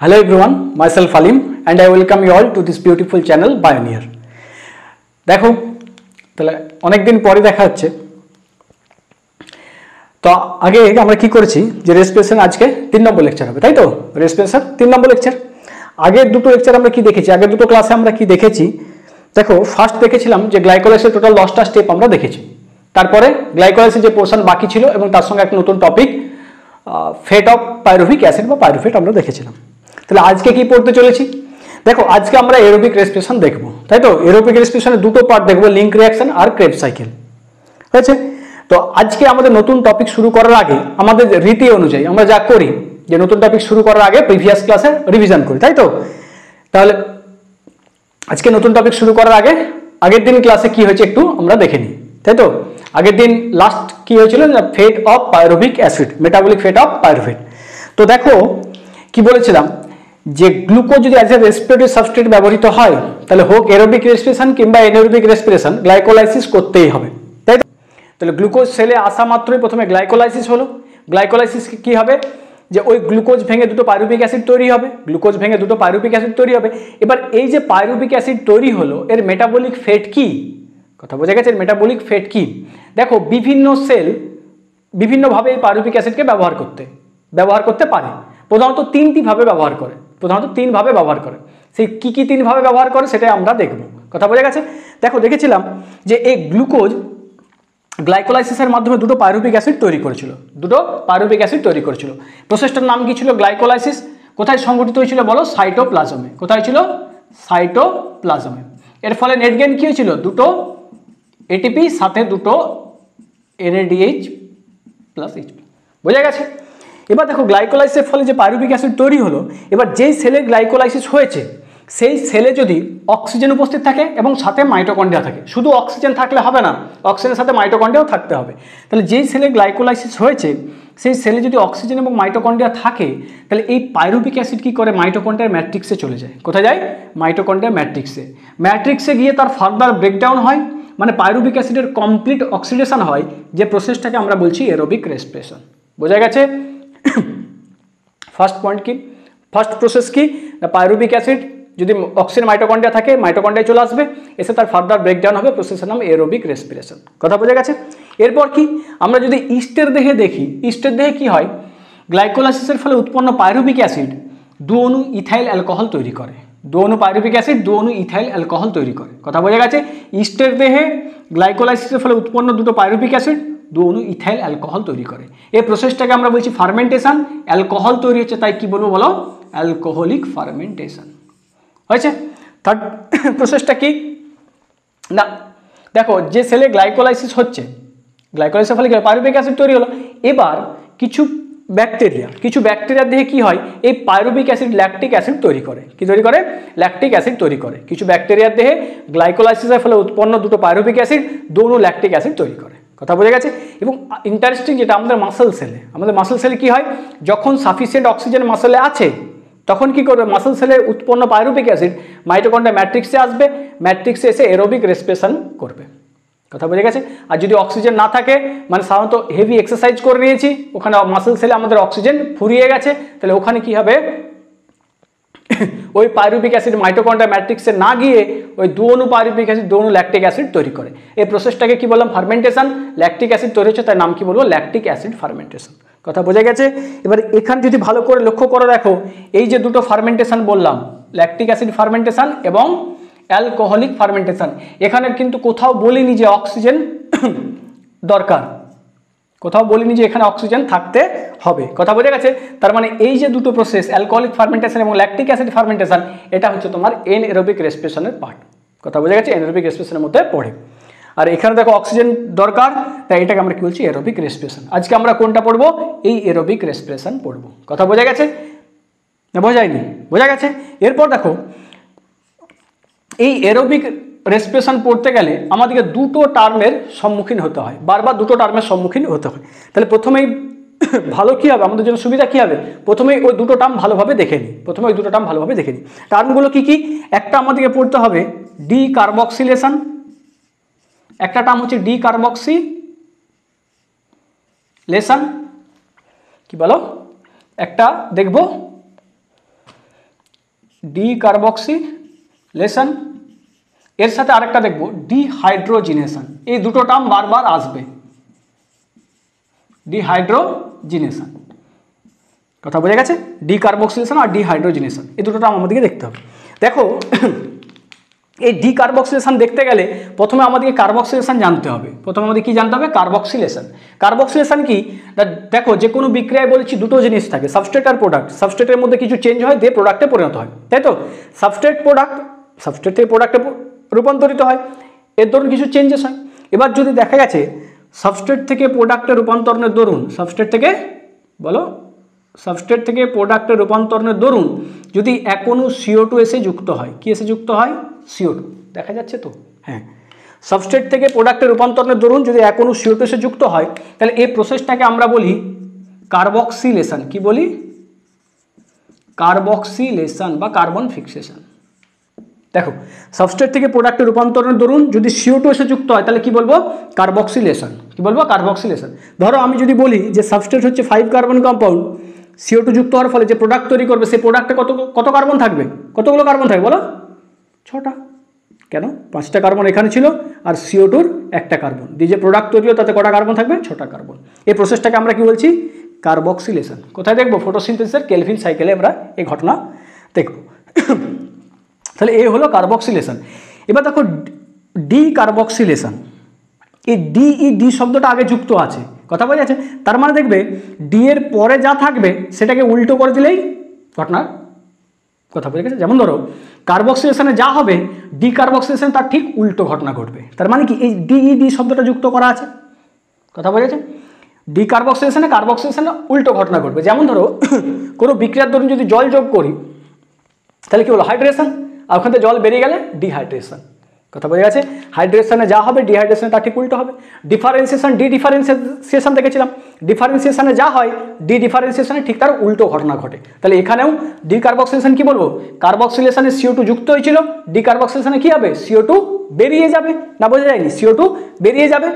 Hello everyone, myself Alim and I welcome you all to this beautiful channel Bioneer. দেখো তাহলে অনেক দিন পরে দেখা হচ্ছে। তো আগে আমরা কি করেছি যে রেসপিরেশন আজকে 3 নম্বর লেকচার হবে, তাই তো? রেসপিরেশন 3 নম্বর লেকচার। আগের দুটো লেকচার আমরা কি দেখেছি, আগের দুটো ক্লাসে আমরা কি দেখেছি? দেখো ফার্স্ট দেখেছিলাম যে গ্লাইকোলাইসিসের টোটাল 10টা স্টেপ আমরা দেখেছি। তারপরে গ্লাইকোলাইসিস যে পোরশন বাকি ছিল এবং তার সঙ্গে একটা নতুন topic fate of pyruvic acid বা পাইরুফেট আমরা দেখেছিলাম। তাহলে আজকে কি পড়তে চলেছি? দেখো আজকে আমরা এরোবিক রেসপিরেশন দেখবো, তাই তো? এরোবিক রেসপিরেশনের দুটো পার্ট দেখবো, লিঙ্ক রিঅ্যাকশন আর ক্রেবস সাইকেল। ঠিক আছে? তো আজকে আমাদের নতুন টপিক শুরু করার আগে আমাদের রীতি অনুযায়ী আমরা যা করি যে নতুন টপিক শুরু করার আগে প্রিভিয়াস ক্লাসে রিভিশন করি, তাই তো? তাহলে আজকে নতুন টপিক শুরু করার আগে আগের দিন ক্লাসে কি হয়েছে একটু আমরা দেখে নিই, তাই তো? আগের দিন লাস্ট কি হয়েছিল, fate of pyruvic acid, metabolic fate of pyruvate. তো দেখো কি বলেছিলাম যে গ্লুকোজ যদি অ্যাজ এ রেসপিরেটরি সাবস্ট্রেট ব্যবহৃত হয় তাহলে হোক এরোবিক রেসপিরেশন কিংবা এনারোবিক রেসপিরেশন গ্লাইকোলাইসিস করতেই হবে, তাই তো? তাহলে গ্লুকোজ সেলে আসা মাত্রই প্রথমে গ্লাইকোলাইসিস হলো। গ্লাইকোলাইসিস কি হবে যে ওই গ্লুকোজ ভেঙে দুটো পাইরুভিক অ্যাসিড তৈরি হবে, গ্লুকোজ ভেঙে দুটো পাইরুভিক অ্যাসিড তৈরি হবে। এবার এই যে পাইরুভিক অ্যাসিড তৈরি হলো এর মেটাবলিক ফেট কি? কথা বোঝা গেছে? মেটাবলিক ফেট কি? দেখো বিভিন্ন সেল বিভিন্নভাবে এই পাইরুভিক অ্যাসিডকে ব্যবহার করতে পারে। প্রধানত তিনটি ভাবে ব্যবহার করে, প্রধানত 3 ভাবে ব্যবহার করে। সেই কি কি 3 ভাবে ব্যবহার করে সেটাই আমরা দেখব। কথা বোঝা গেছে? দেখো দেখেছিলাম যে এই গ্লুকোজ গ্লাইকোলাইসিসের মাধ্যমে দুটো পাইরুভিক অ্যাসিড তৈরি করেছিল, প্রসেসটার নাম কি ছিল? গ্লাইকোলাইসিস। কোথায় সংঘটিত হয়েছিল বলো? সাইটোপ্লাজমে। কোথায় ছিল? সাইটোপ্লাজমে। এর ফলে নেট গেইন কি হয়েছিল? দুটো এটিপি সাথে দুটো NADH প্লাস H। বোঝা গেছে? এবার দেখো গ্লাইকোলাইসিসের ফলে যে পাইরুভিক অ্যাসিড তৈরি হলো, এবার যেই সেলে গ্লাইকোলাইসিস হয়েছে সেই সেলে যদি অক্সিজেন উপস্থিত থাকে এবং সাথে মাইটোকন্ড্রিয়া থাকে, শুধু অক্সিজেন থাকলে হবে না, অক্সিজেনের সাথে মাইটোকন্ড্রিয়াও থাকতে হবে। তাহলে যেই সেলে গ্লাইকোলাইসিস হয়েছে সেই সেলে যদি অক্সিজেন এবং মাইটোকন্ড্রিয়া থাকে তাহলে এই পাইরুভিক অ্যাসিড কি করে? মাইটোকন্ড্রিয়ার ম্যাট্রিক্সে চলে যায়। কোথায় যায়? মাইটোকন্ড্রিয়ার ম্যাট্রিক্সে গিয়ে তার ফার্দার ব্রেকডাউন হয়, মানে পাইরুভিক অ্যাসিডের কমপ্লিট অক্সিডেশন হয়, যে প্রসেসটাকে আমরা বলছি এরোবিক রেসপিরেশন। বোঝা গেছে? ফার্স্ট পয়েন্ট কি, ফার্স্ট প্রসেস কি? না পাইরুভিক অ্যাসিড যদি অক্সিজেন মাইটোকন্ড্রিয়া থাকে, মাইটোকন্ড্রিয়ায় চলে আসবে, এসে তার ফার্দার ব্রেকডাউন হবে, প্রসেসের নাম এরোবিক রেসপিরেশন। কথা বোঝা গেছে? এরপর কি আমরা যদি ইস্টের দেহে দেখি, ইস্টের দেহে কি হয়? গ্লাইকোলাইসিসের ফলে উৎপন্ন পাইরুভিক অ্যাসিড 2 অণু ইথাইল অ্যালকোহল তৈরি করে, 2 অণু পাইরুভিক অ্যাসিড 2 অণু ইথাইল অ্যালকোহল তৈরি করে। কথা বোঝা গেছে? ইস্টের দেহে গ্লাইকোলাইসিসের ফলে উৎপন্ন দুটো পাইরুভিক অ্যাসিড 2 অণু ইথাইল অ্যালকোহল তৈরি করে। এই প্রসেসটাকে আমরা বলছি ফার্মেন্টেশন। অ্যালকোহল তৈরি হচ্ছে, তাই কি বলবো বলো? Alcoholic fermentation. হয়েছে? থার্ড প্রসেসটা কি না, দেখো যে সেলে গ্লাইকোলাইসিস হচ্ছে, গ্লাইকোলাইসিসের ফলে পাইরুভিক অ্যাসিড তৈরি হলো, এবার কিছু ব্যাকটেরিয়ার দেহে কি হয়? এই পাইরুভিক অ্যাসিড ল্যাকটিক অ্যাসিড তৈরি করে। কি তৈরি করে? ল্যাকটিক অ্যাসিড তৈরি করে। কিছু ব্যাকটেরিয়ার দেহে গ্লাইকোলাইসিসের ফলে উৎপন্ন দুটো পাইরুভিক অ্যাসিড 2 অণু ল্যাকটিক অ্যাসিড তৈরি করে। কথা বোঝা গেছে? এবং ইন্টারেস্টিং যেটা আমাদের মাসল সেলে কি হয়? যখন সাফিসিয়েন্ট অক্সিজেন মাসলে আছে তখন কি করবে? মাসল সেলের উৎপন্ন পাইরুভিক অ্যাসিড মাইটোকন্ড্রিয়া ম্যাট্রিক্সে আসবে, ম্যাট্রিক্সে এসে এরোবিক রেসপিরেশন করবে। কথা বোঝা গেছে? আর যদি অক্সিজেন না থাকে, মানে সাধারণত হেভি এক্সারসাইজ করে নিয়েছি, ওখানে মাসল সেলে আমাদের অক্সিজেন ফুরিয়ে গেছে, তাহলে ওখানে কি হবে? ওই পাইরুভিক অ্যাসিড মাইটোকন্ড্রিয়া ম্যাট্রিক্সে না গিয়ে ওই 2 অণু পাইরুভিক অ্যাসিড 2 অণু ল্যাকটিক অ্যাসিড তৈরি করে। এই প্রসেসটাকে কি বললাম? ফার্মেন্টেশন। ল্যাকটিক অ্যাসিড তৈরি হচ্ছে, তার নাম কি বলবো? Lactic acid fermentation. কথা বোঝা গেছে? এবার এখানে যদি ভালো করে লক্ষ্য করে দেখো, এই যে দুটো ফার্মেন্টেশন বললাম, ল্যাকটিক অ্যাসিড ফার্মেন্টেশন এবং অ্যালকোহলিক ফার্মেন্টেশন, এখানে কিন্তু কোথাও বলিনি যে অক্সিজেন দরকার, কোথাও বলিনি যে এখানে অক্সিজেন থাকতে হবে। কথা বোঝা গেছে? তার মানে এই যে দুটো প্রসেস, অ্যালকোহলিক ফার্মেন্টেশন এবং ল্যাকটিক অ্যাসিড ফার্মেন্টেশন, এটা হচ্ছে তোমার এনএরোবিক রেসপিরেশনের পার্ট। কথা বোঝা গেছে? এনএরোবিক রেসপিরেশনের মধ্যে পড়ে। আর এখানে দেখো অক্সিজেন দরকার, তাই এটাকে আমরা কি বলছি? Aerobic respiration. আজকে আমরা কোনটা পড়বো? এই এরোবিক রেসপিরেশন পড়বো। কথা বোঝা গেছে না বোঝায়নি? বোঝা গেছে? এরপর দেখো এই এরোবিক রেসপিরেশন পড়তে গেলে আমাদেরকে দুটো টার্মের সম্মুখীন হতে হয়, বারবার দুটো টার্মের সম্মুখীন হতে হয়। তাহলে প্রথমেই ভালো কি হবে, আমাদের জন্য সুবিধা কি হবে? প্রথমেই ওই দুটো টার্ম ভালোভাবে দেখে নিই। টার্মগুলো কি কি? একটা আমাদেরকে পড়তে হবে ডি কার্বক্সিলেশন, একটা টার্ম হচ্ছে ডি কার্বক্সিলেশন। কি বলো? একটা দেখবো ডিকার্বক্সিলেশন, এর সাথে আরেকটা দেখব ডিহাইড্রোজিনেশন। এই দুটো টার্ম বারবার আসবে, ডিহাইড্রোজিনেশন। কথা বোঝা গেছে? ডিকার্বক্সিলেশন আর ডিহাইড্রোজিনেশন এই দুটো টার্ম আমাদেরকে দেখতে হবে। দেখো এই ডিকার্বক্সিলেশন দেখতে গেলে প্রথমে আমাদেরকে কার্বক্সিলেশন জানতে হবে। প্রথমে আমাদের কি জানতে হবে? কার্বক্সিলেশন। কার্বক্সিলেশন কি? দেখো যে কোনো বিক্রিয়ায় বলেছি দুটো জিনিস থাকে, সাবস্ট্রেট আর প্রোডাক্ট। সাবস্ট্রেটের মধ্যে কিছু চেঞ্জ হয় দিয়ে প্রোডাক্টে পরিণত হয়, তাই তো? সাবস্ট্রেট প্রোডাক্ট, সাবস্ট্রেট থেকে প্রোডাক্টে রূপান্তরিত হয়, এর দরুন কিছু চেঞ্জেস হয়। এবার যদি দেখা গেছে সাবস্ট্রেট থেকে প্রোডাক্টে রূপান্তরণের দরুন, সাবস্ট্রেট থেকে বলো, সাবস্ট্রেট থেকে প্রোডাক্টের রূপান্তরণের দরুন যদি এক অণু CO2 এসে যুক্ত হয়, কি এসে যুক্ত হয়? CO2। দেখা যাচ্ছে তো? হ্যাঁ, সাবস্ট্রেট থেকে প্রোডাক্টের রূপান্তরণের দরুন যদি এক অণু CO2 এসে যুক্ত হয়, তাহলে এই প্রসেসটাকে আমরা বলি কার্বক্সিলেশন। কি বলি? কার্বক্সিলেশন বা কার্বন ফিক্সেশন। দেখো সাবস্ট্রেট থেকে প্রোডাক্টের রূপান্তরণের দরুন যদি CO2 এসে যুক্ত হয় তাহলে কি বলবো? কার্বক্সিলেশন। কি বলবো? কার্বক্সিলেশন। ধরো আমি যদি বলি যে সাবস্ট্রেট হচ্ছে 5 কার্বন কম্পাউন্ড, CO2 যুক্ত হওয়ার ফলে যে প্রোডাক্ট তৈরি করবে সেই প্রোডাক্টে কত কার্বন থাকবে? কতগুলো কার্বন থাকবে বলো? 6টা। কেন? 5টা কার্বন এখানে ছিল আর CO2-র একটা কার্বন দিয়ে যে প্রোডাক্ট তৈরি হয় তাতে কটা কার্বন থাকবে? 6টা কার্বন। এই প্রসেসটাকে আমরা কি বলছি? কার্বক্সিলেশন। কোথায় দেখবো? ফটোসিনথেসিসের কেলভিন সাইকেলে আমরা এই ঘটনা দেখব। তাহলে এই হলো কার্বক্সিলেশন। এবার দেখো ডিকার্বক্সিলেশন, এই ডি শব্দটা আগে যুক্ত আছে, কথা বোঝা যাচ্ছে? তার মানে দেখবে ডি এর পরে যা থাকবে সেটাকে উল্টো করে দিলেই ঘটনার কথা বোঝা গেছে। যেমন ধরো কার্বক্সিলেশনে যা হবে ডিকার্বক্সিলেশন তার ঠিক উল্টো ঘটনা ঘটবে। তার মানে কি? এই ডি শব্দটা যুক্ত করা আছে, কথা বোঝা যাচ্ছে? ডিকার্বক্সিলেশনে কার্বক্সিলেশনে উল্টো ঘটনা ঘটবে। যেমন ধরো কোনো বিক্রিয়ার দরুন যদি জল যোগ করি তাহলে কি হলো? হাইড্রেশন। আর ওখান থেকে জল বেরিয়ে গেলে ডিহাইড্রেশন। কথা বোঝা গেছে? হাইড্রেশনে যা হবে ডিহাইড্রেশনে তার ঠিক উল্টো হবে। ডিফারেন্সিয়েশন, ডিফারেন্সিয়েশন দেখেছিলাম, ডিফারেন্সিয়েশনে যা হয় ডিফারেন্সিয়েশনে ঠিক তার উল্টো ঘটনা ঘটে। তাহলে এখানেও ডিকার্বক্সিলেশন কি বলবো? কার্বক্সিলেশনে CO2 যুক্ত হয়েছিল, ডিকার্বক্সিলেশনে কি হবে? CO2 বেরিয়ে যাবে। না বোঝা যায়নি? CO2 বেরিয়ে যাবে।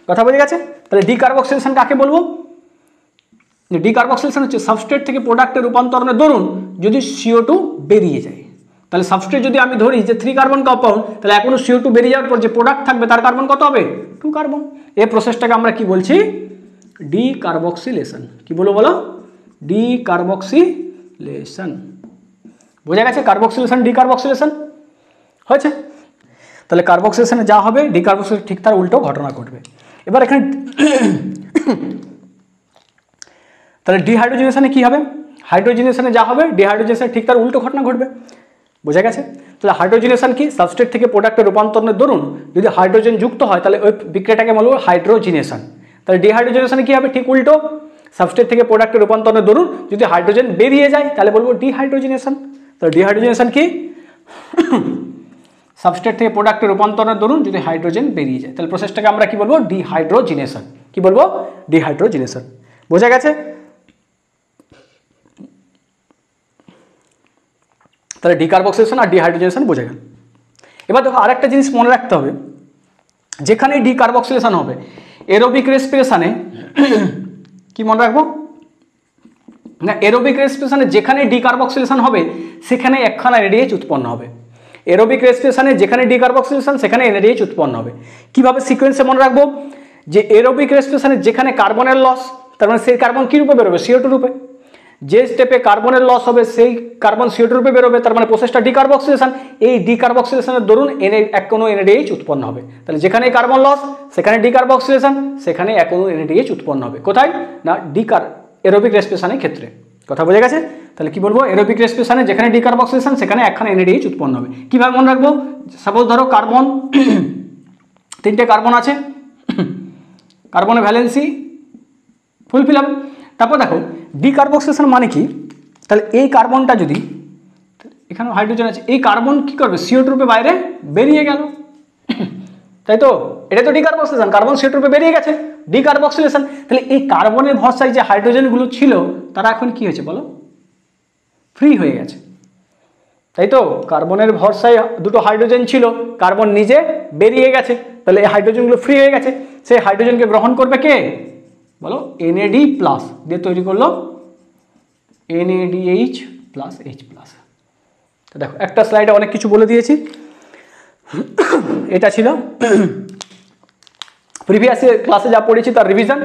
কথা বোঝা গেছে? তাহলে ডিকার্বক্সিলেশন কাকে বলবো? ডিকার্বক্সিলেশন হচ্ছে সাবস্ট্রেট থেকে প্রোডাক্টের রূপান্তরণের দরুন যদি CO2 বেরিয়ে যায়। তাহলে সাবস্ট্রেট যদি আমি ধরি যে 3 কার্বন কম্পাউন্ড, তাহলে এখনো CO2 বেরিয়ে যাওয়ার পর যে প্রোডাক্ট থাকবে তার কার্বন কত হবে? 2 কার্বন। এই প্রসেসটাকে আমরা কি বলছি? ডিকার্বক্সিলেশন। কি বলবো বলো? ডিকার্বক্সিলেশন। বোঝা গেছে? কার্বক্সিলেশন ডিকার্বক্সিলেশন হয়েছে। তাহলে কার্বক্সিলেশনে যা হবে ডিকার্বক্সিলেশন ঠিক তার উল্টো ঘটনা ঘটবে। এবার এখানে তাহলে ডিহাইড্রোজেনেশনে কি হবে? হাইড্রোজেনেশনে যা হবে ডিহাইড্রোজেনেশনে ঠিক তার উল্টো ঘটনা ঘটবে। বোঝা গেছে? তাহলে হাইড্রোজেনেশন কি? সাবস্ট্রেট থেকে প্রোডাক্টের রূপান্তরণের দরুন যদি হাইড্রোজেন যুক্ত হয় তাহলে ওই বিক্রিয়াটাকে বলবো হাইড্রোজেনেশন। তাহলে ডিহাইড্রোজেনেশনে কি হবে? ঠিক উল্টো। সাবস্ট্রেট থেকে প্রোডাক্টের রূপান্তরণের দরুন যদি হাইড্রোজেন বেরিয়ে যায় তাহলে বলবো ডিহাইড্রোজেনেশন। তাহলে ডিহাইড্রোজেনেশন কি? সাবস্ট্রেট থেকে প্রোডাক্টের রূপান্তরণের দরুন যদি হাইড্রোজেন বেরিয়ে যায় তাহলে প্রসেসটাকে আমরা কি বলবো? ডিহাইড্রোজেনেশন। কি বলবো? ডিহাইড্রোজেনেশন। বোঝা গেছে? তাহলে ডিকার্বক্সিলেশন আর ডিহাইড্রোজেনেশন বোঝা গেল। এবার দেখো আরেকটা জিনিস মনে রাখতে হবে, যেখানে ডিকার্বক্সিলেশন হবে এরোবিক রেসপিরেশনে কি মনে রাখবো না, এরোবিক রেসপিরেশনে যেখানে ডিকার্বক্সিলেশন হবে সেখানে একখানা NADH উৎপন্ন হবে। এরোবিক রেসপিরেশনে যেখানে ডিকার্বক্সিলেশন সেখানে NADH উৎপন্ন হবে। কিভাবে সিকোয়েন্সে মনে রাখবো? যে এরোবিক রেসপিরেশনে যেখানে কার্বনের লস, তার মানে সেই কার্বন কি রূপে বেরোবে? CO2 রূপে। যে স্টেপে কার্বনের লস হবে সেই কার্বন CO2 রূপে বেরোবে, তার মানে প্রসেসটা ডিকার্বক্সিলেশন। এই ডিকার্বক্সিলেশনের দরুন এক কোনো NADH উৎপন্ন হবে। তাহলে যেখানে কার্বন লস সেখানে ডিকার্বক্সিলেশন, সেখানে এক কোনো NADH উৎপন্ন হবে। কোথায়? না এরোবিক রেসপিরেশনের ক্ষেত্রে। কথা বোঝা গেছে? তাহলে কি বলবো? এরোবিক রেসপিরেশনে যেখানে ডিকার্বক্সিলেশন সেখানে একখানা NADH উৎপন্ন হবে। কিভাবে মনে রাখবো? সাপোজ ধরো কার্বন 3টে কার্বন আছে, কার্বনের ভ্যালেন্সি ফুলফিল হবে। তারপর দেখো ডিকার্বক্সিলেশন মানে কি? তাহলে এই কার্বনটা যদি, এখানে হাইড্রোজেন আছে, এই কার্বন কি করবে? CO2 রূপে বাইরে বেরিয়ে গেল, তাই তো? এটা তো ডিকার্বক্সিলেশন, কার্বন CO2 রূপে বেরিয়ে গেছে, ডিকার্বক্সিলেশন। তাহলে এই কার্বনের ভরসায় যে হাইড্রোজেনগুলো ছিল তারা এখন কি হয়েছে বলো? ফ্রি হয়ে গেছে, তাই তো? কার্বনের ভরসায় দুটো হাইড্রোজেন ছিল, কার্বন নিজে বেরিয়ে গেছে, তাহলে এই হাইড্রোজেনগুলো ফ্রি হয়ে গেছে। সেই হাইড্রোজেনকে গ্রহণ করবে কে বলো? NAD+ দিয়ে তৈরি করলো NADH+H+। তো দেখো একটা স্লাইডে অনেক কিছু বলে দিয়েছি। এটা ছিল প্রিভিয়াস ক্লাসে যা পড়েছি তার রিভিশন।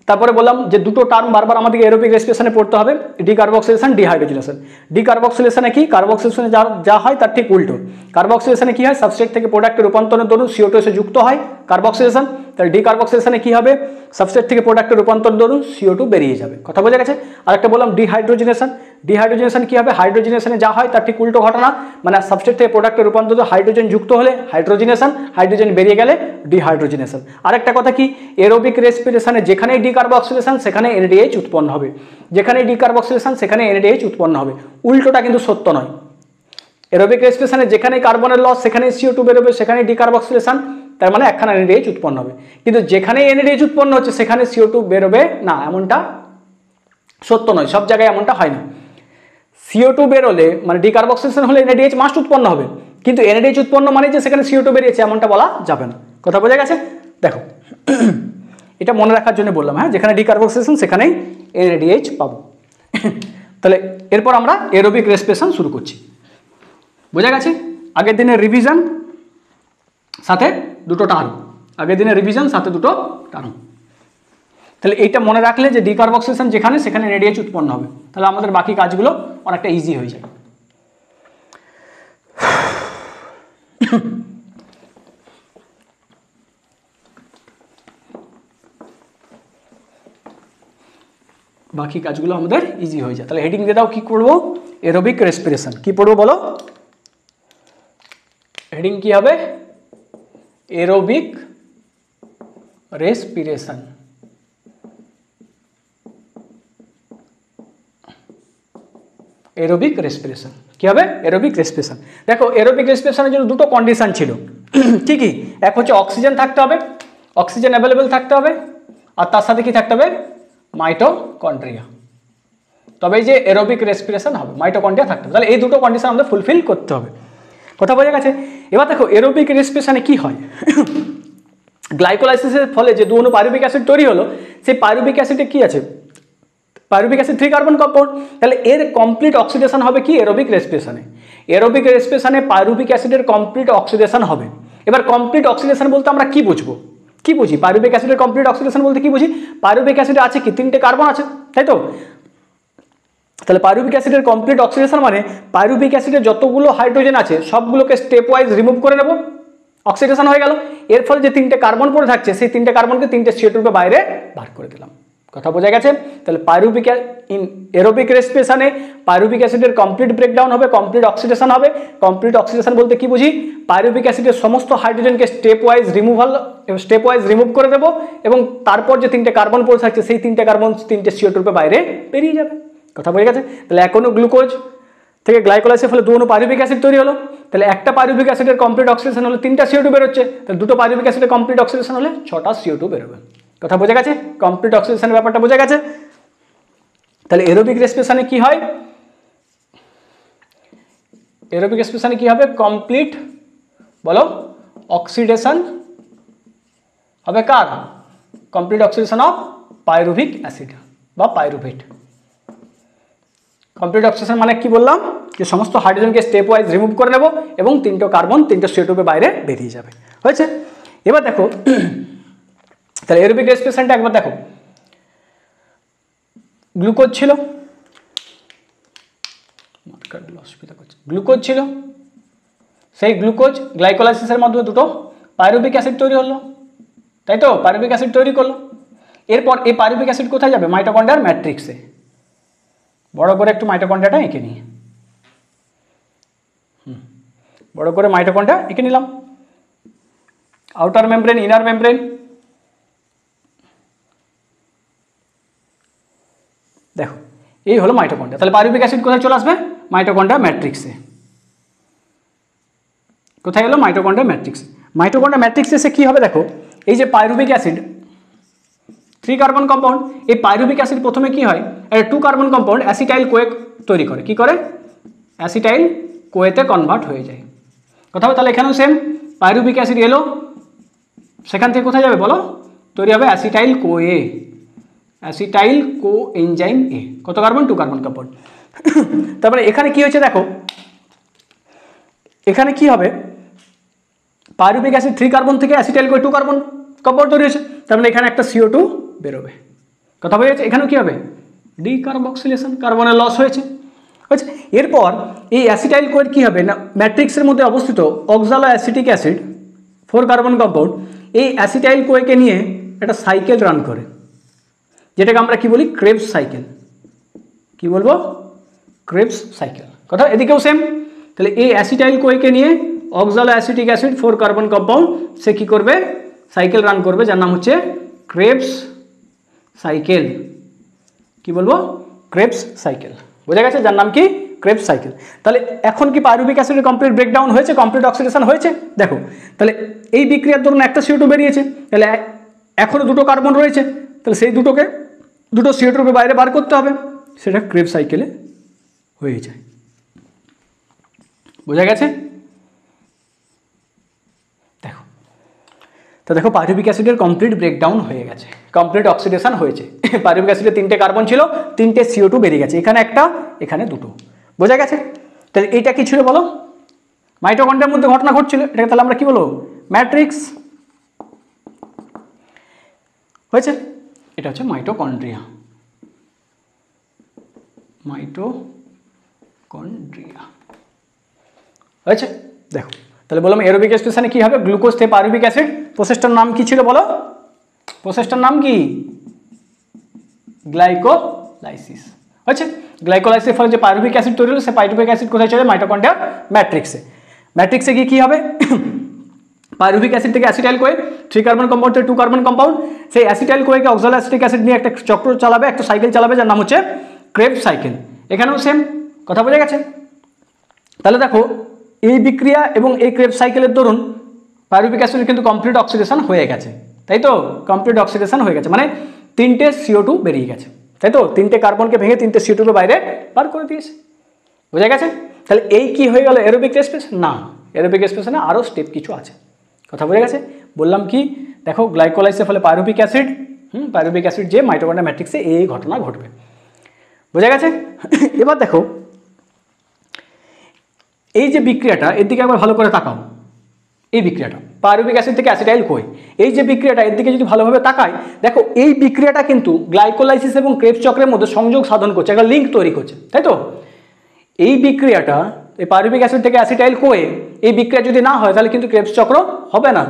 তারপরে বললাম যে দুটো টার্ম বারবার আমাদেরকে এরোবিক রেসপিরেশনে পড়তে হবে, ডিকার্বক্সিলেশন, ডিহাইড্রোজেনেশন। ডিকার্বক্সিলেশনে কি, কার্বক্সিলেশনে যা হয় তার ঠিক উল্টো। কার্বক্সিলেশনে কি হয়, সাবস্ট্রেট থেকে প্রোডাক্টের রূপান্তরের দরুন CO2 এসে যুক্ত হয় কার্বক্সিলেশন। তাহলে ডিকার্বক্সিলেশনে কি হবে, সাবস্ট্রেট থেকে প্রোডাক্টের রূপান্তর দরুন CO2 বেরিয়ে যাবে। কথা বোঝা গেছে? আরেকটা বললাম ডিহাইড্রোজেনেশন। ডিহাইড্রোজেনেশন কি হবে, হাইড্রোজেনেশনে যা হয় তার ঠিক উল্টো ঘটনা, মানে সাবস্ট্রেট থেকে প্রোডাক্টের রূপান্তর হাইড্রোজেন যুক্ত হলে হাইড্রোজেনেশন, হাইড্রোজেন বেরিয়ে গেলে ডিহাইড্রোজেনেশন। আরেকটা কথা কি, এরোবিক রেসপিরেশনে যেখানেই ডিকার্বক্সিলেশন সেখানে NADH উৎপন্ন হবে, যেখানে ডিকার্বক্সিলেশন সেখানে NADH উৎপন্ন হবে। উল্টোটা কিন্তু সত্য নয়। এরোবিক রেসপিরেশনে যেখানে কার্বনের লস সেখানে CO2 বেরোবে, সেখানে ডিকার্বক্সিলেশন, তার মানে একখানা NADH উৎপন্ন হবে। কিন্তু যেখানে NADH উৎপন্ন হচ্ছে সেখানে CO2 বেরোবে না, এমনটা সত্য নয়, সব জায়গায় এমনটা হয় না। CO2 বেরোলে মানে ডিকার্বক্সিলেশন হলে NADH মাস্ট উৎপন্ন হবে, কিন্তু NADH উৎপন্ন মানে যে সেখানে CO2 বেরিয়েছে এমনটা বলা যাবে না। কথা বোঝা গেছে? দেখো এটা মনে রাখার জন্য বললাম, হ্যাঁ, যেখানে ডিকার্বক্সিলেশন সেখানেই NADH পাবো। তাহলে এরপর আমরা এরোবিক রেসপিরেশন শুরু করছি। বোঝা গেছে? আগের দিনের রিভিশন সাথে দুটো টার্ম, আগের দিনের রিভিশন সাথে দুটো টার্ম। তাহলে এইটা মনে রাখলে যে ডিকার্বক্সিলেশন যেখানে সেখানে NADH উৎপন্ন হবে, তাহলে আমাদের বাকি কাজগুলো অনেকটা ইজি হয়ে যায়। বাকি কাজগুলো আমাদের ইজি হয়ে যায়। তাহলে হেডিং দিয়ে দাও, কি করবো, এরোবিক রেসপিরেশন। কি পড়বো বলো, হেডিং কি হবে, এরোবিক রেসপিরেশন। এরোবিক রেসপিরেশন কি হবে, এরোবিক রেসপিরেশন। দেখো এরোবিক রেসপিরেশনের জন্য দুটো কন্ডিশন ছিল, ঠিকই। এক হচ্ছে অক্সিজেন থাকতে হবে, অক্সিজেন অ্যাভেলেবেল থাকতে হবে, আর তার সাথে কি থাকতে হবে, মাইটোকন্ড্রিয়া। তবে এই যে এরোবিক রেসপিরেশন হবে, মাইটোকন্ড্রিয়া থাকতে হবে। তাহলে এই দুটো কন্ডিশন আমাদের ফুলফিল করতে হবে। কথা বোঝা গেছে? এবার দেখো এরোবিক রেসপিরেশনে কি হয়, গ্লাইকোলাইসিসের ফলে যে 2 অণু পাইরুভিক অ্যাসিড তৈরি হলো, সেই পাইরুভিক অ্যাসিডে কি আছে, পাইরুভিক অ্যাসিড 3 কার্বন কম্পাউন্ড। তাহলে এর কমপ্লিট অক্সিডেশন হবে কি, এরোবিক রেসপিরেশনে। এরোবিক রেসপিরেশনে পাইরুভিক অ্যাসিডের কমপ্লিট অক্সিডেশন হবে। এবার কমপ্লিট অক্সিডেশন বলতে আমরা কি বুঝবো, কি বুঝি, পাইরুভিক অ্যাসিডের কমপ্লিট অক্সিডেশন বলতে কি বুঝি, পাইরুভিক অ্যাসিডে আছে কি 3টে কার্বন আছে, তাই তো। তাহলে পাইরুভিক অ্যাসিডের কমপ্লিট অক্সিডেশন মানে পাইরুভিক অ্যাসিডে যতগুলো হাইড্রোজেন আছে সবগুলোকে স্টেপ ওয়াইজ রিমুভ করে নেব, অক্সিডেশন হয়ে গেল। এর ফলে যে 3টে কার্বন পড়ে থাকছে সেই 3টে কার্বনকে 3টে CO2 রূপে বাইরে বার করে দিলাম। কথা বোঝা গেছে? তাহলে পাইরুভিক এরোবিক রেসপিরেশনে পাইরুভিক অ্যাসিডের কমপ্লিট ব্রেকডাউন হবে, কমপ্লিট অক্সিডেশন হবে। কমপ্লিট অক্সিডেশন বলতে কি বুঝি, পাইরুভিক অ্যাসিডের সমস্ত হাইড্রোজেনকে স্টেপ ওয়াইজ রিমুভ করে দেবো, এবং তারপর যে 3টে কার্বন পড়ে থাকছে সেই 3টে কার্বন 3টে CO2 রূপে বাইরে বেরিয়ে যাবে। কথা বোঝা গেছে? তাহলে এক অণু গ্লুকোজ থেকে গ্লাইকোলাইসিসের ফলে 2 অণু পাইরুভিক অ্যাসিড তৈরি হলো। তাহলে একটা পাইরুভিক অ্যাসিডের কমপ্লিট অক্সিডেশন হলে 3টা CO2 বেরোচ্ছে, তাহলে 2টো পাইরুভিক অ্যাসিডের কমপ্লিট অক্সিডেশন হলে 6টা CO2 বেরোবে। কথা বোঝা গেছে? কমপ্লিট অক্সিডেশনের ব্যাপারটা বোঝা গেছে? তাহলে এরোবিক রেসপিরেশনে কি হয়, এরোবিক রেসপিরেশনে কি হবে, কমপ্লিট বলো অক্সিডেশন হবে কার, complete oxidation of pyruvic acid বা পাইরুভেট। কমপ্লিট অক্সিডেশন মানে কি বললাম, যে সমস্ত হাইড্রোজেনকে স্টেপ ওয়াইজ রিমুভ করে নেব এবং 3টো কার্বন 3টে CO2 বাইরে বেরিয়ে যাবে। হয়েছে? এবার দেখো তাহলে এরোবিক রেসপিরেশনটা একবার দেখো, গ্লুকোজ ছিল, গ্লুকোজ ছিল, সেই গ্লুকোজ গ্লাইকোলাইসিসের মাধ্যমে 2টো পাইরুভিক অ্যাসিড তৈরি হলো, তাই তো, পাইরুভিক অ্যাসিড তৈরি করলো। এরপর এই পাইরুভিক অ্যাসিড কোথায় যাবে, মাইটোকন্ড্রিয়ার ম্যাট্রিক্সে। বড় করে একটু মাইটোকন্ড্রিয়াটা এঁকে নিই, বড় করে মাইটোকন্ড্রিয়া এঁকে নিলাম, আউটার মেমব্রেন, ইনার মেমব্রেন। দেখো এই হলো মাইটোকন্ড্রিয়া। তাহলে পাইরুভিক অ্যাসিড কোথায় চলে আসবে, মাইটোকন্ড্রিয়া ম্যাট্রিক্সে। কোথায় গেল, মাইটোকন্ড্রিয়া ম্যাট্রিক্স। মাইটোকন্ড্রিয়া ম্যাট্রিক্সে এসে কি হবে, দেখো এই যে পাইরুভিক অ্যাসিড 3 কার্বন কম্পাউন্ড, এই পাইরুভিক অ্যাসিড প্রথমে কি হয়, একটা 2 কার্বন কম্পাউন্ড অ্যাসিটাইল কোয়ে তৈরি করে, কি করে, অ্যাসিটাইল কোয়েতে কনভার্ট হয়ে যায়। কথা হবে? তাহলে এখানেও সেম, পাইরুভিক অ্যাসিড এলো, সেখান থেকে কোথায় যাবে বলো, তৈরি হবে অ্যাসিটাইল কোয়ে, অ্যাসিটাইল কো এনজাইম এ। কত কার্বন, 2 কার্বন কম্পাউন্ড। তারপরে এখানে কি হয়েছে দেখো, এখানে কি হবে, পাইরুভিক অ্যাসিড 3 কার্বন থেকে অ্যাসিটাইল করে 2 কার্বন কম্পাউন্ড তৈরি হয়েছে, তার মানে এখানে একটা CO2 বেরোবে। কথা বোঝা যাচ্ছে? এখানেও কি হবে, ডিকার্বক্সিলেশন, কার্বনের লস হয়েছে। আচ্ছা, এরপর এই অ্যাসিটাইল কোয়ের কি হবে না, ম্যাট্রিক্সের মধ্যে অবস্থিত অক্সালো অ্যাসিটিক অ্যাসিড 4 কার্বন কম্পাউন্ড এই অ্যাসিটাইল কোয়েকে নিয়ে একটা সাইকেল রান করে, যেটাকে আমরা কি বলি, ক্রেবস সাইকেল। কি বলবো, ক্রেবস সাইকেল। কথা এদিকেও সেম। তাহলে এই অ্যাসিটাইল কোয়েকে নিয়ে oxaloacetic acid 4 carbon compound সে কি করবে, সাইকেল রান করবে, যার নাম হচ্ছে ক্রেবস সাইকেল। কি বলবো, ক্রেবস সাইকেল। বোঝা গেছে, যার নাম কি ক্রেবস সাইকেল। তাহলে এখন কি পাইরুভিক অ্যাসিডের কমপ্লিট ব্রেকডাউন হয়েছে, কমপ্লিট অক্সিডেশন হয়েছে? দেখো, তাহলে এই বিক্রিয়ার ধরুন একটা CO2 বেরিয়েছে, তাহলে এখনো 2টো কার্বন রয়েছে, তাহলে সেই দুটো CO2 বাইরে বার করতে হবে, সেটা ক্রেবস সাইকেলে হয়ে যায়। বোঝা গেছে? দেখো, তো দেখো পাইরুভিক অ্যাসিডের কমপ্লিট ব্রেকডাউন হয়ে গেছে, কমপ্লিট অক্সিডেশন হয়েছে। পাইরুভিক অ্যাসিডে 3টে কার্বন ছিল, 3টে CO2 বেরিয়ে গেছে, এখানে একটা, এখানে 2টো। বোঝা গেছে? তাহলে এইটা কি ছিল বলো, মাইটোকন্ড্রিয়ার মধ্যে ঘটনা ঘটছিল, এটাকে তাহলে আমরা কি বলবো, ম্যাট্রিক্স। হয়েছে? এটা হচ্ছে মাইটোকন্ড্রিয়া। মাইটোকন্ড্রিয়া হয়েছে? দেখো, তাহলে বললাম এরোবিক রেসপিরেশনে কি হবে, গ্লুকোজ থেকে পাইরুভিক অ্যাসিড, প্রসেসটার নাম কি ছিল বলো, প্রসেসটার নাম কি, গ্লাইকোলাইসিস। হয়েছে? গ্লাইকোলাইসিসের ফলে যে পাইরুভিক অ্যাসিড তৈরি হলো, সে পাইরুভিক অ্যাসিড কোথায় চলে, মাইটোকন্ড্রিয়ার ম্যাট্রিক্সে। ম্যাট্রিক্সে গিয়ে কি হবে, পাইরুভিক অ্যাসিড থেকে অ্যাসিটাইল কোয়ে 3 কার্বন কম্পাউন্ড থেকে 2 কার্বন কম্পাউন্ড, সেই অ্যাসিটাইল কোয়েকে অক্সালো অ্যাসিটিক অ্যাসিড নিয়ে একটা চক্র চালাবে, একটা সাইকেল চালাবে, যার নাম হচ্ছে ক্রেবস সাইকেল। এখানেও সেম কথা, বোঝা গেছে? তাহলে দেখো, এই বিক্রিয়া এবং এই ক্রেবস সাইকেলের দরুন পাইরুভিক অ্যাসিডের কিন্তু কমপ্লিট অক্সিডেশন হয়ে গেছে, তাই তো? কমপ্লিট অক্সিডেশন হয়ে গেছে, মানে 3টে CO2 বেরিয়ে গেছে, তাই তো? 3টে কার্বনকে ভেঙে 3টে CO2 বাইরে বার করে দিয়েছে। বোঝা গেছে? তাহলে এই কি হয়ে গেল, এরোবিক রেসপিরেশন? না, এরোবিক রেসপিরেশনে আরও স্টেপ কিছু আছে। কথা বোঝা গেছে? বললাম কি, দেখো গ্লাইকোলাইসিসের ফলে পাইরুভিক অ্যাসিড, পাইরুভিক অ্যাসিড যে মাইটোকন্ড্রিয়া ম্যাট্রিক্সে এই ঘটনা ঘটবে। বোঝা গেছে? এবার দেখো, এই যে বিক্রিয়াটা, এর দিকে একবার ভালো করে তাকাও। এই বিক্রিয়াটা পাইরুভিক অ্যাসিড থেকে অ্যাসিটাইল কোয়ে, এই যে বিক্রিয়াটা, এর দিকে যদি ভালোভাবে তাকাই, দেখো এই বিক্রিয়াটা কিন্তু গ্লাইকোলাইসিস এবং ক্রেবস চক্রের মধ্যে সংযোগ সাধন করছে, একটা লিঙ্ক তৈরি করছে, তাই তো? এই বিক্রিয়াটা, এই পাইরুভিক অ্যাসিড থেকে অ্যাসিটাইল কোয়ে, এই বিক্রিয়া যদি না হয় তাহলে কিন্তু ক্রেবস চক্র হবে না,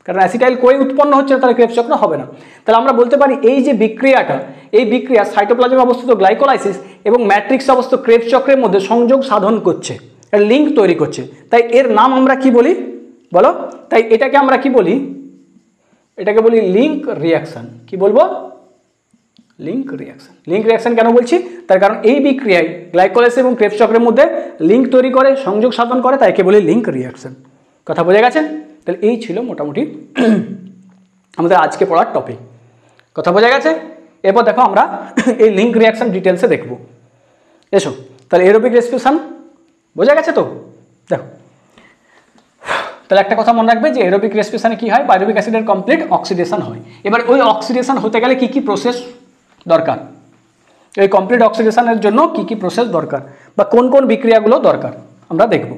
কারণ অ্যাসিটাইল কোয়ে উৎপন্ন হচ্ছে, তাহলে ক্রেবস চক্র হবে না। তাহলে আমরা বলতে পারি এই যে বিক্রিয়াটা, এই বিক্রিয়া সাইটোপ্লাজমে অবস্থিত গ্লাইকোলাইসিস এবং ম্যাট্রিক্সে অবস্থিত ক্রেবস চক্রের মধ্যে সংযোগ সাধন করছে, একটা লিঙ্ক তৈরি করছে। তাই এর নাম আমরা কি বলি বলো? তাই এটাকে আমরা কি বলি, এটাকে বলি লিঙ্ক রিয়াকশন। কি বলবো? Link reaction. লিঙ্ক রিয়াকশন কেন বলছি, তার কারণ এই বিক্রিয়ায় গ্লাইকোলাইসিস এবং ক্রেবস চক্রের মধ্যে লিঙ্ক তৈরি করে, সংযোগ সাধন করে, তাই একে বলি লিঙ্ক রিয়াকশন। কথা বোঝা গেছে? তাহলে এই ছিল মোটামুটি আমাদের আজকে পড়ার টপিক। কথা বোঝা গেছে? এরপর দেখো আমরা এই লিঙ্ক রিয়াকশন ডিটেলসে দেখব। এসো, তাহলে এরোবিক রেসপিরেশন বোঝা গেছে তো? দেখো, তাহলে একটা কথা মনে রাখবে যে এরোবিক রেসপিরেশনে কি হয়, পাইরুভিক অ্যাসিডের কমপ্লিট অক্সিডেশন হয়। এবার ওই অক্সিডেশন হতে গেলে কি কি প্রসেস দরকার, এই কমপ্লিট অক্সিডেশনের জন্য কি কি প্রসেস দরকার, বা কোন কোন বিক্রিয়াগুলো দরকার আমরা দেখব।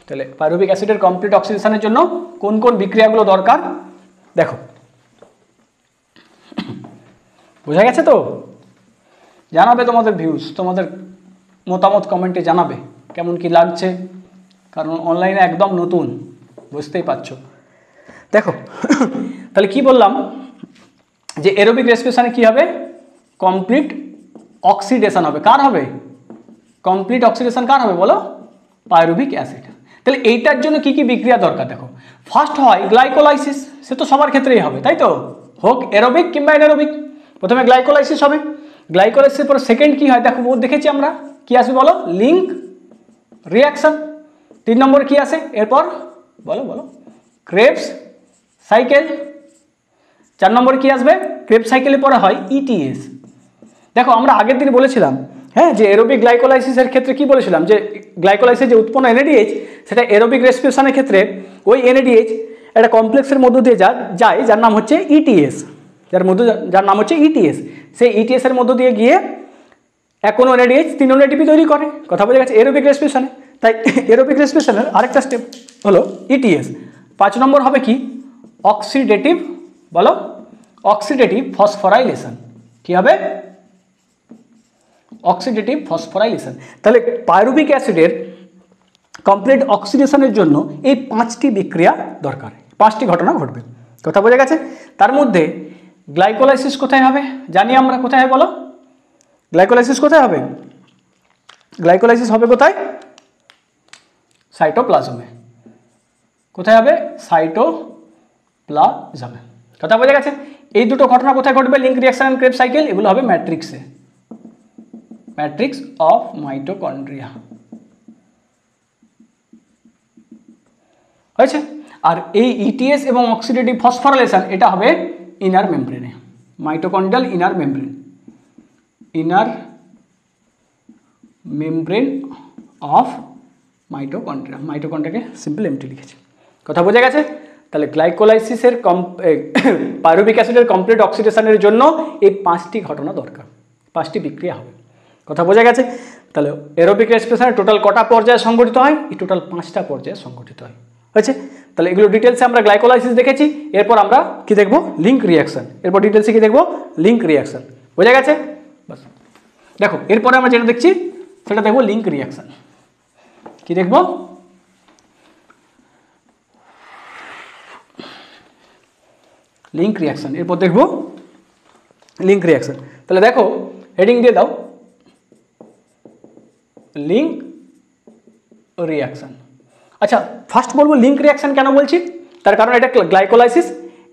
তাহলে পাইরুভিক অ্যাসিডের কমপ্লিট অক্সিডেশনের জন্য কোন কোন বিক্রিয়াগুলো দরকার দেখো। বোঝা গেছে তো? জানাবে তোমাদের ভিউজ, তোমাদের মতামত কমেন্টে জানাবে কেমন কি লাগছে, কারণ অনলাইনে একদম নতুন, বুঝতেই পারছো। দেখো, তাহলে কি বললাম যে এরোবিক রেসপিরেশনে কি হবে, কমপ্লিট অক্সিডেশন হবে। কার হবে? কমপ্লিট অক্সিডেশন কার হবে বলো? Pyruvic acid. তাহলে এইটার জন্য কি কি বিক্রিয়া দরকার দেখো। ফার্স্ট হয় গ্লাইকোলাইসিস, সে তো সবার ক্ষেত্রেই হবে, তাই তো? হোক এরোবিক কিংবা এনারোবিক, প্রথমে গ্লাইকোলাইসিস হবে। গ্লাইকোলাইসিসের পর সেকেন্ড কি হয় দেখো, ও দেখেছি আমরা কি আসবে বলো, লিঙ্ক রিয়াকশন। 3 নম্বর কি আসে এরপর বলো বলো, ক্রেবস সাইকেল। 4 নম্বর কি আসবে, ক্রেবস সাইকেলের পরে হয় ইটিএস। দেখো আমরা আগের দিন বলেছিলাম, হ্যাঁ, যে এরোবিক গ্লাইকোলাইসিসের ক্ষেত্রে কি বলেছিলাম, যে গ্লাইকোলাইসিস যে উৎপন্ন এনএডিএইচ, সেটা এরোবিক রেসপিরেশনের ক্ষেত্রে ওই এনএডিএইচ একটা কমপ্লেক্সের মধ্য দিয়ে যায়, যার নাম হচ্ছে ইটিএস, যার নাম হচ্ছে ইটিএস। সেই ইটিএস এর মধ্য দিয়ে গিয়ে এক কোনো এনএডিএইচ 3 এটিপি তৈরি করে। কথা বোঝা গেছে? এরোবিক রেসপিরেশনে তাই এরোবিক রেসপিরেশনের আরেকটা স্টেপ হলো ইটিএস। 5 নম্বর হবে কি অক্সিডেটিভ, বলো অক্সিডেটিভ ফসফোরাইলেশন। কি হবে? Oxidative phosphorylation. তাহলে পাইরুভিক অ্যাসিডের কমপ্লিট অক্সিডেশনের জন্য এই 5টি বিক্রিয়া দরকার, 5টি ঘটনা ঘটবে। কথা বোঝা গেছে? তার মধ্যে গ্লাইকোলাইসিস কোথায় হবে জানি আমরা, কোথায় হবে বলো? গ্লাইকোলাইসিস কোথায় হবে? গ্লাইকোলাইসিস হবে কোথায়? সাইটোপ্লাজমে। কোথায় হবে? সাইটোপ্লাজমে। কথা বোঝা গেছে? এই দুটো ঘটনা কোথায় ঘটবে? Link reaction and Krebs cycle, এগুলো হবে ম্যাট্রিক্সে, ম্যাট্রিক্স অফ মাইটোকন্ড্রিয়া। হয়েছে? আর এই ইটিএস এবং অক্সিডেটিভ ফসফোরাইলেশন এটা হবে ইনার মেমব্রেনে, mitochondrial inner membrane, inner membrane of mitochondria. মাইটোকন্ড্রিয়াকে সিম্পল এমটি লিখেছে। কথা বোঝা গেছে? তাহলে গ্লাইকোলাইসিসের পাইরুভিক অ্যাসিডের কমপ্লিট অক্সিডেশনের জন্য এই 5টি ঘটনা দরকার, 5টি বিক্রিয়া হবে। কথা বোঝা গেছে? তাহলে এরোবিক রেসপিরেশনের টোটাল কটা পর্যায়ে সংগঠিত হয়? এই টোটাল 5টা পর্যায়ে সংগঠিত হয়। হয়েছে? তাহলে এগুলো ডিটেলসে আমরা গ্লাইকোলাইসিস দেখেছি, এরপর আমরা কি দেখব? Link reaction. এরপর ডিটেলসে কি দেখব? Link reaction. বোঝা গেছে? বাস দেখো, এরপরে আমরা যেটা দেখছি সেটা দেখব লিঙ্ক রিঅ্যাকশন। কি দেখব? Link reaction. এরপর দেখব লিঙ্ক রিঅ্যাকশন। তাহলে দেখো, হেডিং দিয়ে দাও লিঙ্ক রিঅ্যাকশন। আচ্ছা, ফার্স্ট বলবো লিঙ্ক রিঅ্যাকশন কেন বলছি, তার কারণ এটা গ্লাইকোলাইসিস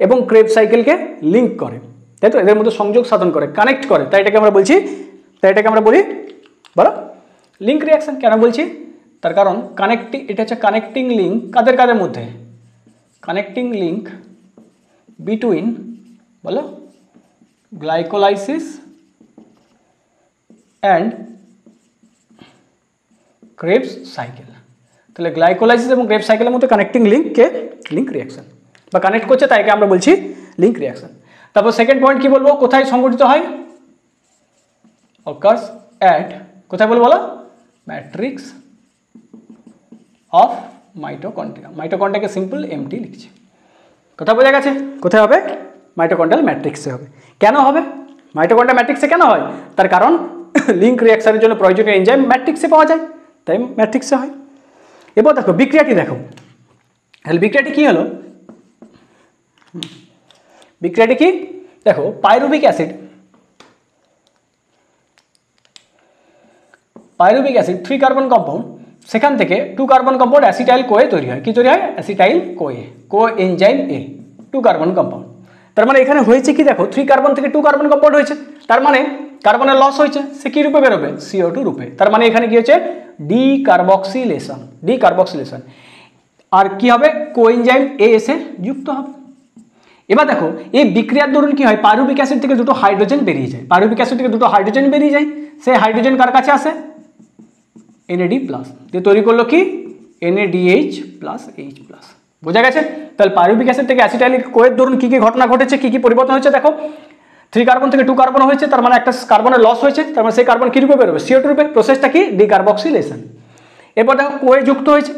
এবং ক্রেবস সাইকেলকে লিঙ্ক করে, তাই তো? এদের মধ্যে সংযোগ সাধন করে, কানেক্ট করে, তাই এটাকে আমরা বলছি, তাই এটাকে আমরা বলি বলো লিঙ্ক রিঅ্যাকশন। কেন বলছি? তার কারণ কানেক্টিং, এটা হচ্ছে কানেক্টিং লিঙ্ক কাদের কাদের মধ্যে? কানেক্টিং লিঙ্ক বিটুইন বলো গ্লাইকোলাইসিস অ্যান্ড ক্রেবস সাইকেল। তাহলে গ্লাইকোলাইসিস এবং ক্রেবস সাইকেলের মধ্যে কানেক্টিং লিঙ্ককে লিঙ্ক রিঅ্যাকশন বা কানেক্ট করছে, তাইকে আমরা বলছি লিঙ্ক রিঅ্যাকশন। তারপর সেকেন্ড পয়েন্ট কি বলবো? কোথায় সংগঠিত হয়? অকার্স অ্যাট, কোথায় বলবো বলো? Matrix of mitochondria. মাইটোকন্ড্রিয়াকে সিম্পল এমটি লিখছি। কথা বোঝা গেছে? কোথায় হবে? মাইটোকন্ড্রিয়াল ম্যাট্রিক্সে হবে। কেন হবে মাইটোকন্ড্রিয়া ম্যাট্রিক্সে? কেন হয়? তার কারণ লিঙ্ক রিঅ্যাকশনের জন্য প্রয়োজনীয় এনজাইম ম্যাট্রিক্সে পাওয়া যায়, তাই ম্যাট্রিক্সে হয়। এবার দেখো বিক্রিয়াটি দেখো, তাহলে বিক্রিয়াটি কি হলো? বিক্রিয়াটি কি দেখো, pyruvic acid, pyruvic acid 3 carbon compound, সেখান থেকে 2 কার্বন কম্পাউন্ড অ্যাসিটাইল কোয়ে তৈরি হয়। কি তৈরি হয়? অ্যাসিটাইল কোয়ে, কো এনজাইম এ, 2 কার্বন কম্পাউন্ড। তার মানে এখানে হয়েছে কি দেখো, 3 কার্বন থেকে 2 কার্বন কম্পাউন্ড হয়েছে, তার মানে কার্বনের লস হয়েছে, সে কি রূপে বেরোবে? CO2 রূপে। তার মানে এখানে কি হচ্ছে? Decarboxylation, decarboxylation. আর কি হবে? কোএনজাইম এ এসে যুক্ত হবে। এবার দেখো এই বিক্রিয়ার দরুন কি হয়? পাইরুভিক অ্যাসিড থেকে 2টো হাইড্রোজেন বেরিয়ে যায়, পাইরুভিক অ্যাসিড থেকে 2টো হাইড্রোজেন বেরিয়ে যায়, সেই হাইড্রোজেন কার কাছে আসে? NAD+, দিয়ে তৈরি করলো কি? NADH+, H+। বোঝা গেছে? তাহলে পাইরুভিক অ্যাসিড থেকে অ্যাসিটাইল কোয়ের দরুন কি কি ঘটনা ঘটেছে, কি কি পরিবর্তন হয়েছে দেখো। 3 কার্বন থেকে 2 কার্বন হয়েছে, তার মানে একটা কার্বনের লস হয়েছে, তার মানে সেই কার্বন কি রূপে বেরোবে? CO2 রূপে। প্রসেসটা কি? ডিকার্বক্সিলেশন। এরপর দেখো কোয়ে যুক্ত হয়েছে,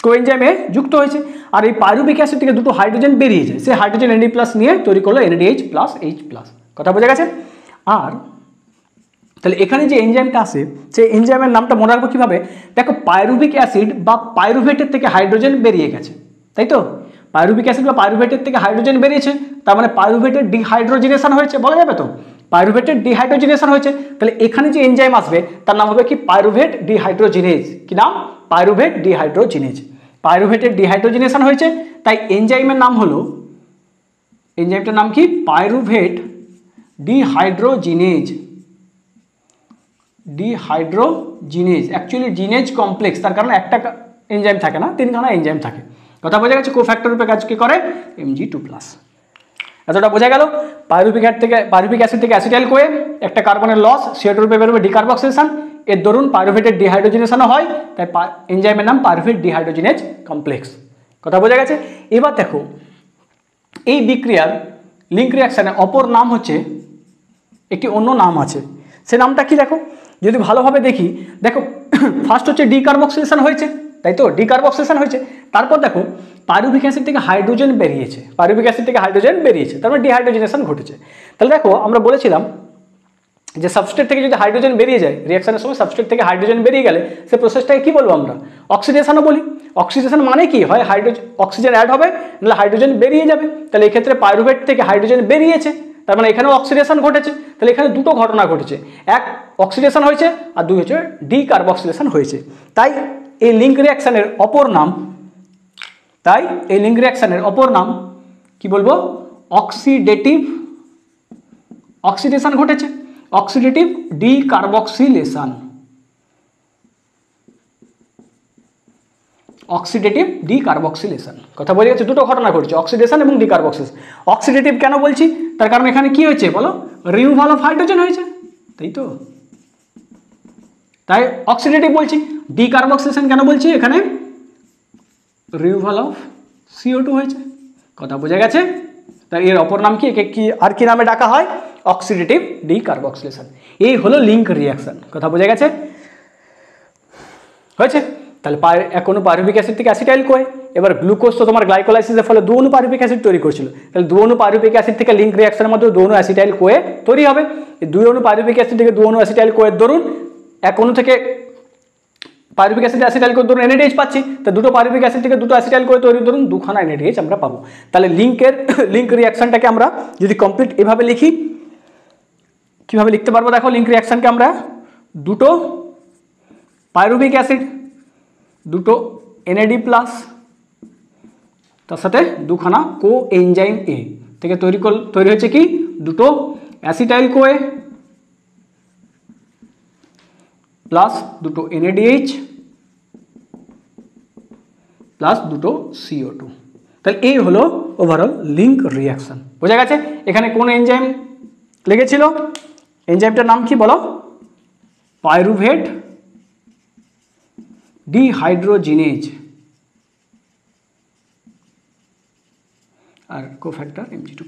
কোএনজাইম এ যুক্ত হয়েছে, আর এই পাইরুভিক অ্যাসিড থেকে 2টো হাইড্রোজেন বেরিয়ে যায়, সেই হাইড্রোজেন NAD+ নিয়ে তৈরি করলো NADH+, H+। কথা বোঝা গেছে? আর তাহলে এখানে যে এনজাইমটা আসে, সেই এনজাইমের নামটা মনে রাখবো কীভাবে? দেখো পাইরুভিক অ্যাসিড বা পাইরুভেটের থেকে হাইড্রোজেন বেরিয়ে গেছে, তাই তো? পাইরুভিক অ্যাসিড বা পাইরুভেটের থেকে হাইড্রোজেন বেরিয়েছে, তার মানে পাইরুভেটের ডিহাইড্রোজিনেশন হয়েছে, বলা যাবে তো? পাইরুভেটের ডিহাইড্রোজিনেশন হয়েছে, তাহলে এখানে যে এনজাইম আসবে তার নাম হবে কি? Pyruvate dehydrogenase. কি নাম? Pyruvate dehydrogenase. পাইরুভেটের ডিহাইড্রোজিনেশন হয়েছে, তাই এনজাইমের নাম হলো, এনজাইমটার নাম কি? Pyruvate dehydrogenase. ডিহাইড্রোজিনেজ অ্যাকচুয়ালি জিনেজ কমপ্লেক্স, তার কারণ একটা এনজাইম থাকে না, 3খানা এনজাইম থাকে। কথা বোঝা গেছে? কোফ্যাক্টর রূপে কাজ কি করে? Mg2+। এতটা বোঝা গেল? পাইরুভিক অ্যাসিড থেকে অ্যাসিটাইল কোয়ে, একটা কার্বনের লস, CO2 রূপে বেরোবে ডিকার্বক্সিলেশন, এর দরুন পাইরুভেটের ডিহাইড্রোজিনেশনও হয়, তাই এনজাইমের নাম পাইরুভেট ডিহাইড্রোজিনেজ কমপ্লেক্স। কথা বোঝা গেছে? এবার দেখো এই বিক্রিয়ার লিঙ্ক রিঅ্যাকশনের অপর নাম হচ্ছে, একটি অন্য নাম আছে, সে নামটা কি দেখো? যদি ভালোভাবে দেখি, দেখো ফার্স্ট হচ্ছে ডিকার্বক্সিলেশন হয়েছে, তাই তো, ডিকার্বক্সিলেশন হয়েছে। তারপর দেখো পাইরুভিক অ্যাসিড থেকে হাইড্রোজেন বেরিয়েছে, পাইরুভিক অ্যাসিড থেকে হাইড্রোজেন বেরিয়েছে, তারপর ডিহাইড্রোজেনেশন ঘটেছে। তাহলে দেখো আমরা বলেছিলাম যে সাবস্ট্রেট থেকে যদি হাইড্রোজেন বেরিয়ে যায়, রিঅ্যাকশনের সময় সাবস্ট্রেট থেকে হাইড্রোজেন বেরিয়ে গেলে সে প্রসেসটাকে কি বলবো আমরা? অক্সিডেশনও বলি। অক্সিডেশন মানে কি হয়? অক্সিজেন অ্যাড হবে, নাহলে হাইড্রোজেন বেরিয়ে যাবে। তাহলে এই ক্ষেত্রে পাইরুভেট থেকে হাইড্রোজেন বেরিয়েছে, তার মানে এখানেও অক্সিডেশন ঘটেছে। তাহলে এখানে দুটো ঘটনা ঘটেছে, এক অক্সিডেশন হয়েছে আর দুই হচ্ছে ডিকার্বক্সিলেশন হয়েছে। তাই এই লিঙ্ক রিঅ্যাকশনের অপর নাম কি বলবো? অক্সিডেশন ঘটেছে, অক্সিডেটিভ ডিকার্বক্সিলেশন, অক্সিডেটিভ ডিকার্বক্সিলেশন। কথা বলে গেছে, দুটো ঘটনা ঘটছে, অক্সিডেশন এবং ডিকার্বক্সিলেশন। অক্সিডেটিভ কেন বলছি? তার কারণ এখানে কি হয়েছে বলো? রিমুভাল অফ হাইড্রোজেন হয়েছে, তাই তো, তাই অক্সিডেটিভ বলছি। ডিকার্বক্সিলেশন কেন বলছি? এখানে রিমুভাল অফ CO2 হয়েছে। কথা বোঝা গেছে? তাই এর অপর নাম কি, একে কি আর কি নামে ডাকা হয়? Oxidative decarboxylation. এই হলো লিঙ্ক রিঅ্যাকশন। কথা বোঝা গেছে? হয়েছে? তাহলে কোনো পাইরুভিক অ্যাসিড থেকে অ্যাসিটাইল কোয়ে, এবার গ্লুকোজ তো তোমার গ্লাইকোলাইসিসের ফলে দুঅণু পাইরুভিক অ্যাসিড তৈরি করছিল, তাহলে দুঅণু পাইরুভিক অ্যাসিড থেকে লিঙ্ক রিঅ্যাকশনের মধ্যে দুঅণু অ্যাসিটাইল কোয়ে তৈরি হবে। এই দুঅণু পাইরুভিক অ্যাসিড থেকে দুঅণু অ্যাসিটাইল কোয়ের দরুন এক অণু থেকে পাইরুভিক অ্যাসিড অ্যাসিটাইল কোয়ের দরুন NADH পাচ্ছি, তা দুটো পাইরুভিক অ্যাসিড থেকে দুটো অ্যাসিটাইল কোয়ে তৈরি দরুন দুখানা NADH আমরা পাবো। তাহলে লিঙ্ক রিঅ্যাকশনটাকে আমরা যদি কমপ্লিট এভাবে লিখি, কিভাবে লিখতে পারবো? দেখো লিঙ্ক রিঅ্যাকশনকে আমরা দুটো পাইরুভিক অ্যাসিড, দুটো NAD+, তার সাথে দুখানা কো এনজাইম A থেকে তৈরি হচ্ছে কি? দুটো অ্যাসিটাইল কোয়ে প্লাস দুটো NADH প্লাস দুটো CO2। তাহলে এই হলো ওভারঅল লিঙ্ক রিঅ্যাকশন। বোঝা গেছে? এখানে কোন এনজাইম লেগেছিল? এনজাইমটার নাম কি বলো? পাইরুভেট ডিহাইড্রোজিনেজ আর কোফ্যাক্টর Mg2+।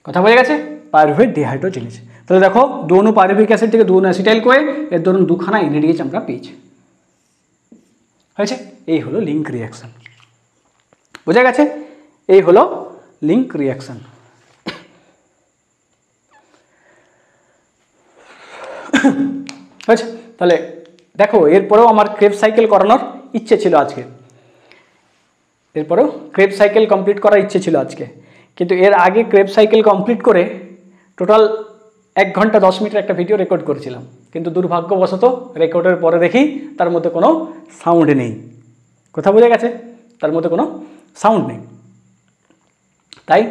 কথা বোঝা গেছে? Pyruvate dehydrogenase. তাহলে দেখো দুঅণু পাইরুভিক অ্যাসিড থেকে দুঅণু অ্যাসিটাইল কোয়ে, এর ধরুন দুখানা NADH আমরা পেয়েছি। হয়েছে? এই হলো লিঙ্ক রিঅ্যাকশন। বোঝা গেছে? এই হলো লিঙ্ক রিঅ্যাকশন। হয়েছে? তাহলে দেখো এরপরেও আমার ক্রেবস সাইকেল করানোর ইচ্ছে ছিল আজকে, এরপরেও ক্রেবস সাইকেল কমপ্লিট করার ইচ্ছে ছিল আজকে, কিন্তু এর আগে ক্রেবস সাইকেল কমপ্লিট করে টোটাল 1 ঘন্টা 10 মিনিটের একটা ভিডিও রেকর্ড করেছিলাম, কিন্তু দুর্ভাগ্যবশত রেকর্ডের পরে দেখি তার মধ্যে কোনো সাউন্ড নেই। কথা বোঝা গেছে? তার মধ্যে কোনো সাউন্ড নেই। তাই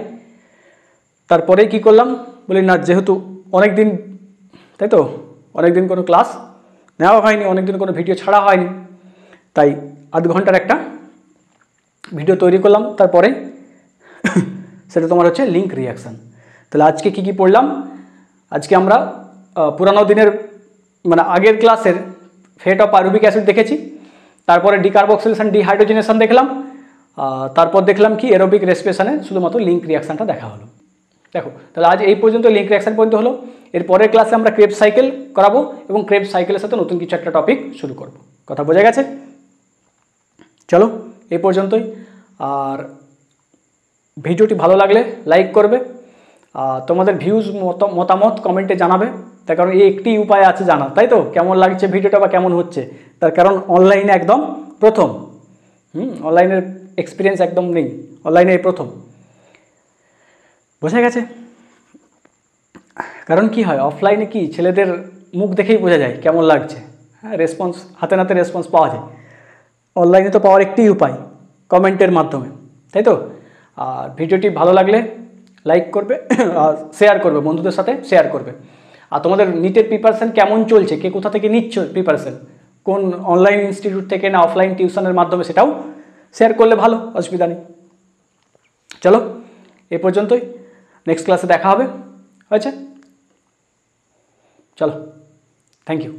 তারপরে কি করলাম, বলি না যেহেতু অনেক দিন, তাই তো, অনেক দিন কোনো ক্লাস নেওয়া হয়নি, অনেক দিন কোনো ভিডিও ছাড়া হয়নি, তাই আধ ঘন্টার একটা ভিডিও তৈরি করলাম। তারপরে সেটা তোমার হচ্ছে লিঙ্ক রিঅ্যাকশন। তাহলে আজকে কি কি পড়লাম? আজকে আমরা পুরানো দিনের মানে আগের ক্লাসের ফেট অফ পাইরুভিক অ্যাসিড দেখেছি, তারপরে ডিকার্বক্সিলেশন ডিহাইড্রোজেনেশন দেখলাম, তারপর দেখলাম কি এরোবিক রেসপিরেশনে শুধুমাত্র লিঙ্ক রিঅ্যাকশনটা দেখা হলো। দেখো তাহলে আজ এই পর্যন্ত লিঙ্ক রিঅ্যাকশন পর্যন্ত হলো। এর পরের ক্লাসে আমরা ক্রেবস সাইকেল করাবো এবং ক্রেবস সাইকেলের সাথে নতুন কিছু একটা টপিক শুরু করব। কথা বোঝা গেছে? চলো এই পর্যন্তই। আর ভিডিওটি ভালো লাগলে লাইক করবে, তোমাদের ভিউজ মতামত কমেন্টে জানাবে, তার কারণ এই একটি উপায় আছে জানা, তাই তো, কেমন লাগছে ভিডিওটা বা কেমন হচ্ছে। তার কারণ অনলাইনে একদম প্রথম, অনলাইনের এক্সপিরিয়েন্স একদম নেই, অনলাইনে এই প্রথম। বোঝা গেছে? কারণ কি হয়, অফলাইনে কি ছেলেদের মুখ দেখেই বোঝা যায় কেমন লাগছে, হ্যাঁ, রেসপন্স হাতে নাতে রেসপন্স পাওয়া যায়। অনলাইনে তো পাওয়ার একটি উপায় কমেন্টের মাধ্যমে, তাই তো। আর ভিডিওটি ভালো লাগলে লাইক করবে, আর শেয়ার করবে, বন্ধুদের সাথে শেয়ার করবে। আর তোমাদের নিটের প্রিপারেশন কেমন চলছে, কে কোথা থেকে নিচ্ছ প্রিপারেশন, কোন অনলাইন ইনস্টিটিউট থেকে না অফলাইন টিউশনের মাধ্যমে, সেটাও শেয়ার করলে ভালো, অসুবিধা নেই। চলো এ পর্যন্তই, নেক্সট ক্লাসে দেখা হবে। হয়েছে? চলো, থ্যাংক ইউ।